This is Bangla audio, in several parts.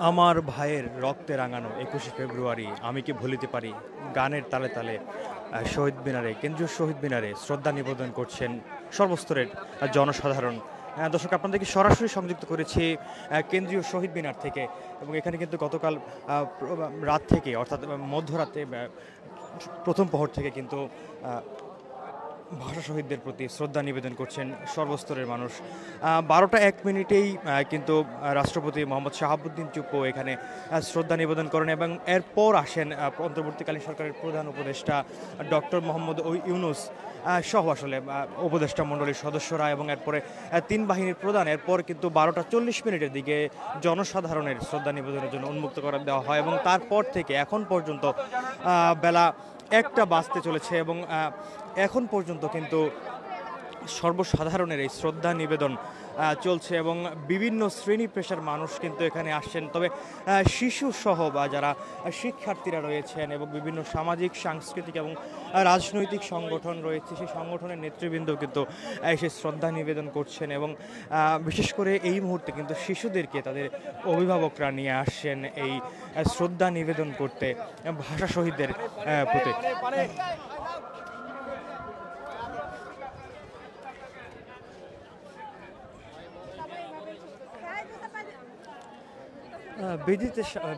আমার ভাইয়ের রক্তে রাঙানো ২১শে ফেব্রুয়ারি আমি কি ভুলিতে পারি। গানের তালে তালে শহীদ মিনারে, কেন্দ্রীয় শহীদ মিনারে শ্রদ্ধা নিবেদন করছেন সর্বস্তরের জনসাধারণ। দর্শক, আপনাদেরকে সরাসরি সংযুক্ত করেছি কেন্দ্রীয় শহীদ মিনার থেকে, এবং এখানে কিন্তু গতকাল রাত থেকে, অর্থাৎ মধ্যরাতে প্রথম প্রহর থেকে কিন্তু ভাষা শহীদদের প্রতি শ্রদ্ধা নিবেদন করছেন সর্বস্তরের মানুষ। ১২টা ১ মিনিটেই কিন্তু রাষ্ট্রপতি মোহাম্মদ শাহাবুদ্দিন চুপ্পু এখানে শ্রদ্ধা নিবেদন করেন, এবং এরপর আসেন অন্তর্বর্তীকালীন সরকারের প্রধান উপদেষ্টা ডক্টর মোহাম্মদ ইউনূস সহ আসলে উপদেষ্টা মণ্ডলীর সদস্যরা, এবং এরপরে ৩ বাহিনীর প্রধান। এরপর কিন্তু ১২টা ৪০ মিনিটের দিকে জনসাধারণের শ্রদ্ধা নিবেদনের জন্য উন্মুক্ত করে দেওয়া হয়, এবং তারপর থেকে এখন পর্যন্ত বেলা ১টা বাজতে চলেছে, এবং এখন পর্যন্ত কিন্তু সর্বসাধারণের এই শ্রদ্ধা নিবেদন চলছে, এবং বিভিন্ন শ্রেণী পেশার মানুষ কিন্তু এখানে আসছেন। তবে শিশু সহ বা যারা শিক্ষার্থীরা রয়েছেন এবং বিভিন্ন সামাজিক, সাংস্কৃতিক এবং রাজনৈতিক সংগঠন রয়েছে, সেই সংগঠনের নেতৃবৃন্দ কিন্তু এসে শ্রদ্ধা নিবেদন করছেন, এবং বিশেষ করে এই মুহূর্তে কিন্তু শিশুদেরকে তাদের অভিভাবকরা নিয়ে আসছেন এই শ্রদ্ধা নিবেদন করতে ভাষা শহীদদের প্রতি।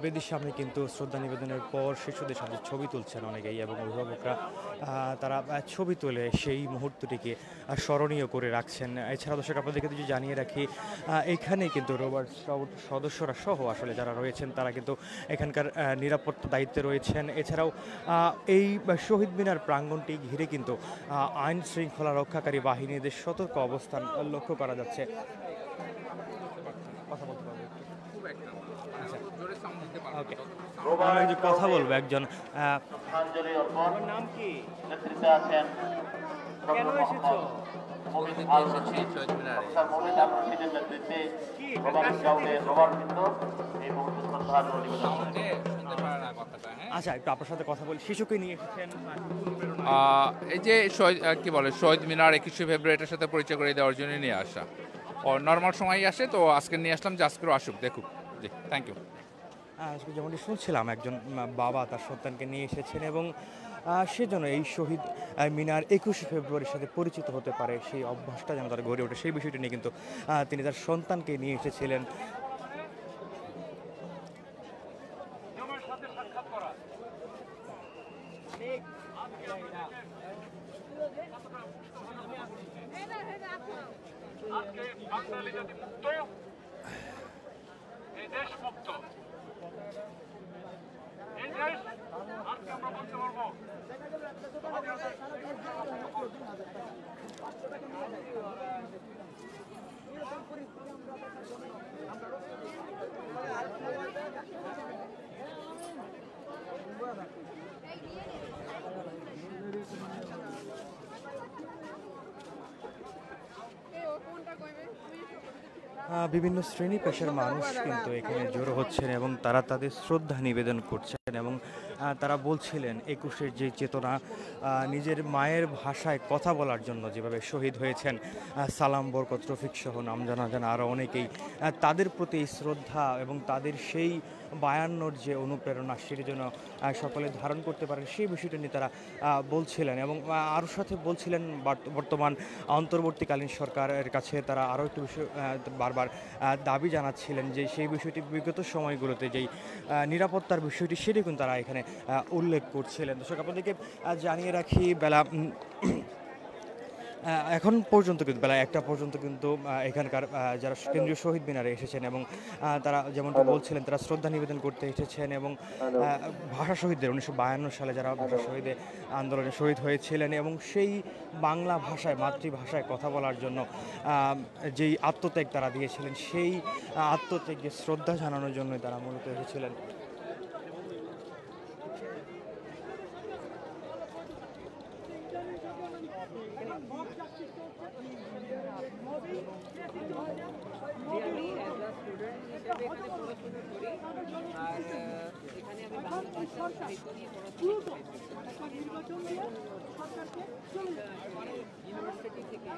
বেদির সামনে কিন্তু শ্রদ্ধা নিবেদনের পর শিশুদের সাথে ছবি তুলছেন অনেকেই, এবং অভিভাবকরা তারা ছবি তুলে সেই মুহূর্তটিকে স্মরণীয় করে রাখছেন। এছাড়া দর্শক, আপনাদেরকে যদি জানিয়ে রাখি, এখানে কিন্তু রোভার স্কাউট সদস্যরা সহ আসলে যারা রয়েছেন তারা কিন্তু এখানকার নিরাপত্তা দায়িত্বে রয়েছেন। এছাড়াও এই শহীদ মিনার প্রাঙ্গণটি ঘিরে কিন্তু আইন শৃঙ্খলা রক্ষাকারী বাহিনীদের সতর্ক অবস্থান লক্ষ্য করা যাচ্ছে। আমি কথা বলবো একজন। নাম কি? কেন এসেছো? আচ্ছা, একটু আপনার সাথে কথা বলি। শিশুকে নিয়ে এসেছেন, এই যে কি বলে শহীদ মিনার ২১শে ফেব্রুয়ারি এটার সাথে পরিচয় করে দেওয়ার জন্য নিয়ে আসা। ও নর্মাল সময়ই আসে, তো আজকে নিয়ে আসলাম যে আজকেও আসুক, দেখুক। জি, থ্যাংক ইউ। যেমনটি শুনছিলাম, একজন বাবা তার সন্তানকে নিয়ে এসেছেন, এবং সেজন্য এই শহীদ মিনার ২১শে ফেব্রুয়ারির সাথে পরিচিত হতে পারে, সেই অভ্যাসটা যেন তার গড়ে ওঠে, সেই বিষয়টি নিয়ে কিন্তু তিনি তার সন্তানকে নিয়ে এসেছিলেন। বিভিন্ন শ্রেণী পেশার মানুষ কিন্তু এখানে জড়ো হচ্ছেন, এবং তারা তাদের শ্রদ্ধা নিবেদন করছেন, এবং তারা বলছিলেন ২১-এর যে চেতনা, নিজের মায়ের ভাষায় কথা বলার জন্য যেভাবে শহীদ হয়েছেন সালাম, বরকত, রফিক সহ নাম জানা আরও অনেকেই, তাদের প্রতি শ্রদ্ধা এবং তাদের সেই ৫২-র যে অনুপ্রেরণা, সেটি যেন সকলে ধারণ করতে পারেন, সেই বিষয়টা নিয়ে তারা বলছিলেন। এবং আরও সাথে বলছিলেন বর্তমান অন্তর্বর্তীকালীন সরকারের কাছে তারা আরও একটু বিষয় বারবার দাবি জানাচ্ছিলেন, যে সেই বিষয়টি বিগত সময়গুলোতে যেই নিরাপত্তার বিষয়টি, সেটি কিন্তু তারা এখানে উল্লেখ করছিলেন। দর্শক, আপনাদেরকে জানিয়ে রাখি, বেলা এখন পর্যন্ত কিন্তু বেলা ১টা পর্যন্ত কিন্তু এখানকার যারা কেন্দ্রীয় শহীদ মিনারে এসেছেন, এবং তারা যেমনটি বলছিলেন তারা শ্রদ্ধা নিবেদন করতে এসেছেন, এবং ভাষা শহীদদের ১৯৫২ সালে যারা ভাষা শহীদে আন্দোলনে শহীদ হয়েছিলেন, এবং সেই বাংলা ভাষায়, মাতৃভাষায় কথা বলার জন্য যেই আত্মত্যাগ তারা দিয়েছিলেন, সেই আত্মত্যাগকে শ্রদ্ধা জানানোর জন্যই তারা মূলত এসেছিলেন। ইউনিভার্সিটি থেকে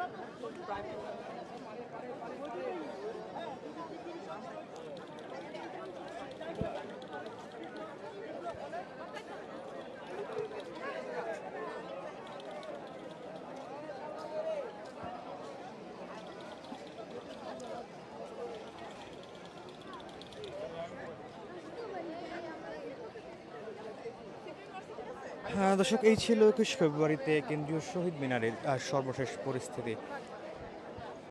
প্রাইভেট হ্যাঁ দর্শক, এই ছিল 21 ফেব্রুয়ারিতে কেন্দ্রীয় শহীদ মিনারের সর্বশেষ পরিস্থিতি।